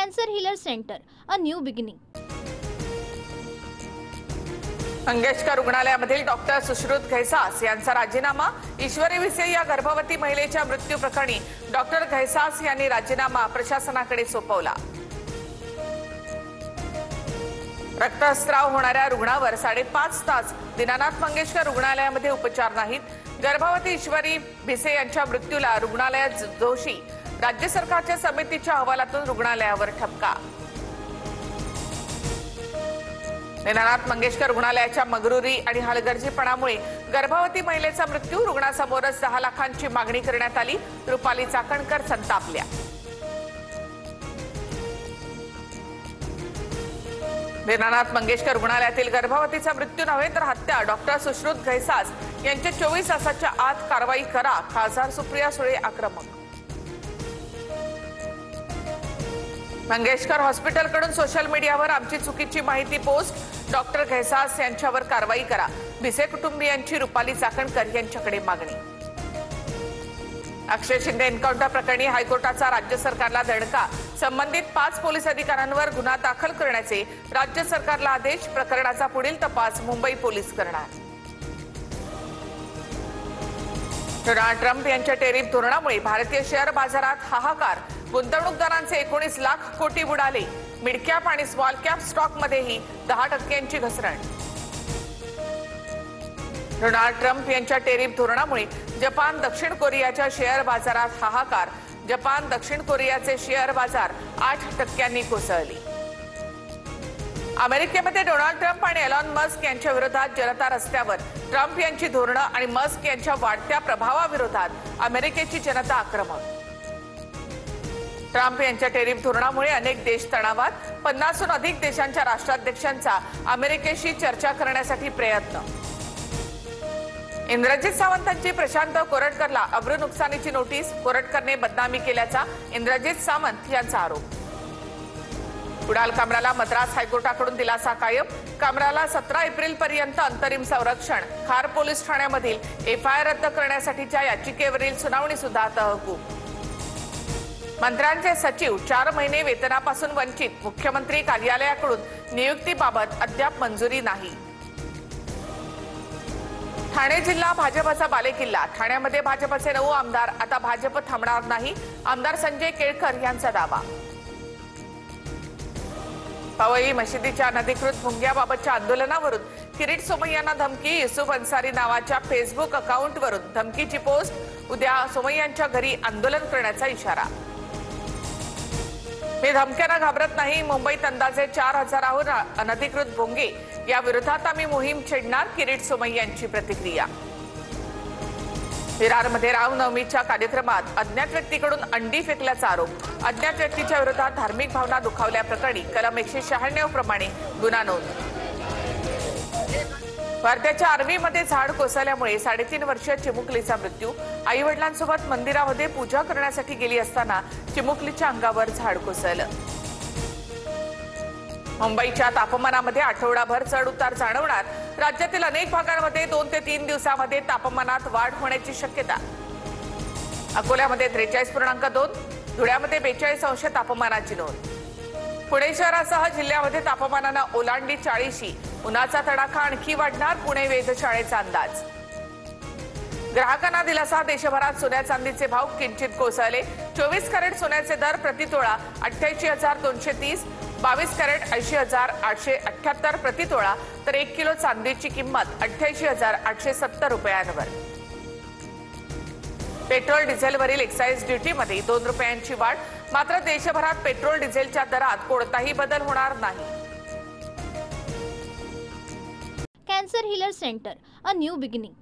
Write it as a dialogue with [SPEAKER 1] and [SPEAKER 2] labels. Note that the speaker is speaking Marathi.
[SPEAKER 1] Cancer Healer Center, a new beginning.
[SPEAKER 2] Mangeshkar रुग्णालयामधील डॉक्टर सुश्रुत घैसास यांचा राजीनामा। ईश्वरी भिसे या गर्भवती महिलेच्या मृत्यू प्रकरणी डॉक्टर घैसास यांनी राजीनामा प्रशासनाकडे सोपवला। रक्तस्राव होणाऱ्या रुग्णावर 5.5 तास दीनानाथ मंगेशकर रुग्णालयामध्ये उपचार नाहीत। गर्भवती ईश्वरी भिसे यांच्या मृत्यूला रुग्णालयात दोषी। राज्य सरकारच्या समितीच्या अहवालातून रुग्णालयावर ठपका। दीनानाथ मंगेशकर रुग्णालयाच्या मगरुरी आणि हलगर्जीपणामुळे गर्भवती महिलेचा मृत्यू। रुग्णासमोरच 10 लाखांची मागणी करण्यात आली। रुपाली चाकणकर संतापल्या। दीनानाथ मंगेशकर रुग्णालयातील गर्भवतीचा मृत्यू नव्हे तर हत्या। डॉक्टर सुश्रुत घैसास यांच्या 24 तासाच्या आत कारवाई करा। खासदार सुप्रिया सुळे आक्रमक। मंगेशकर हॉस्पिटलकडून सोशल मीडियावर आमची चुकीची माहिती पोस्ट। डॉक्टर घैसास यांच्यावर कारवाई करा। भिसे कुटुंबियांची रुपाली चाकणकर यांच्याकडे मागणी। अक्षय शिंदे एन्काउंटर प्रकरणी हायकोर्टाचा राज्य सरकारला दणका। संबंधित 5 पोलीस अधिकाऱ्यांवर गुन्हा दाखल करण्याचे राज्य सरकारला आदेश। प्रकरणाचा पुढील तपास मुंबई पोलीस करणार। डोनाल्ड ट्रम्प यांच्या टेरिफ धोरणामुळे भारतीय शेअर बाजारात हाहाकार। गुंतवणूकदारांचे 19 लाख कोटी बुडाले। मिड कॅप आणि स्मॉल कॅप स्टॉकमध्येही 10% घसरण। डोनाल्ड ट्रम्प यांच्या टेरिफ धोरणामुळे जपान दक्षिण कोरियाच्या शेअर बाजारात हाहाकार। जपान दक्षिण कोरियाचे शेअर बाजार 8% कोसळले। अमेरिकेमध्ये डोनाल्ड ट्रम्प आणि एलॉन मस्क यांच्या विरोधात जनता रस्त्यावर। ट्रम्प यांची धोरणं आणि मस्क यांच्या वाढत्या प्रभावाविरोधात अमेरिकेची जनता आक्रमक। ट्रम्प यांच्या टेरिफ धोरणामुळे अनेक देश तणावात। 50हून अधिक देशांच्या राष्ट्राध्यक्षांचा अमेरिकेशी चर्चा करण्यासाठी प्रयत्न। इंद्रजित सावंतांची प्रशांत कोरटकरला अब्रू नुकसानीची नोटीस। कोरटकरने बदनामी केल्याचा इंद्रजित सावंत यांचा आरोप। कुणाल कामराला मद्रास हायकोर्टाकडून दिलासा कायम। कामराला 17 एप्रिलपर्यंत अंतरिम संरक्षण। खार पोलीस ठाण्यामधील एफआयआर रद्द करण्यासाठीच्या याचिकेवरील सुनावणी सुद्धा तहकूब। मंत्र्यांचे सचिव 4 महिने वेतनापासून वंचित। मुख्यमंत्री कार्यालयाकडून नियुक्तीबाबत अद्याप मंजुरी नाही। ठाणे जिल्हा भाजपचा बालेकिल्ला। ठाण्यामध्ये भाजपचे 9 आमदार। आता भाजप थांबणार नाही। आमदार संजय केळकर यांचा दावा। पवई मशिदीच्या अनधिकृत भुंग्याबाबतच्या आंदोलनावरून किरीट सोमय्यांना धमकी। युसुफ अन्सारी नावाच्या फेसबुक अकाउंटवरून धमकीची पोस्ट। उद्या सोमय्यांच्या घरी आंदोलन करण्याचा इशारा। मी धमक्यांना घाबरत नाही। मुंबईत अंदाजे 4000हून अनधिकृत भोंगे या विरोधात आम्ही मोहीम छेडणार। किरीट सोमय्यांची प्रतिक्रिया। विरारमध्ये रामनवमीच्या कार्यक्रमात अज्ञात व्यक्तीकडून अंडी फेकल्याचा आरोप। अज्ञात व्यक्तीच्या विरोधात धार्मिक भावना दुखावल्याप्रकरणी कलम 196 प्रमाणे गुन्हा नोंद। वर्ध्याच्या आर्वीमध्ये झाड कोसळल्यामुळे 3.5 वर्षीय चिमुकलीचा मृत्यू। आई वडिलांसोबत मंदिरामध्ये पूजा करण्यासाठी गेली असताना चिमुकलीच्या अंगावर झाड कोसळलं। मुंबईच्या तापमानामध्ये आठवडाभर चढ उतार जाणवणार। राज्यातील अनेक भागांमध्ये 2 ते 3 दिवसांमध्ये तापमानात वाढ होण्याची शक्यता। अकोल्यामध्ये 43.2, धुळ्यामध्ये 42 अंश तापमानाची नोंद। पुणे शहरासह जिल्ह्यामध्ये तापमानानं ओलांडली 40. उन्हाचा तडाखा आणखी वाढणार। पुणे वेधशाळेचा अंदाज। ग्राहकांना दिलासा। देशभरात सोन्या चांदीचे भाव किंचित कोसळले। 24 कॅरेट सोन्याचे दर प्रतितोळा 88,230, 22 कॅरेट 80,878 प्रतितोळा, तर 1 किलो चांदीची किंमत 88,870 रुपयांवर। पेट्रोल डिझेलवरील एक्साईज ड्युटीमध्ये 2 रुपयांची वाढ। मात्र देशभरात पेट्रोल डिझेलच्या दरात कोणताही बदल होणार नाही।
[SPEAKER 1] Cancer Healer Center, a new beginning.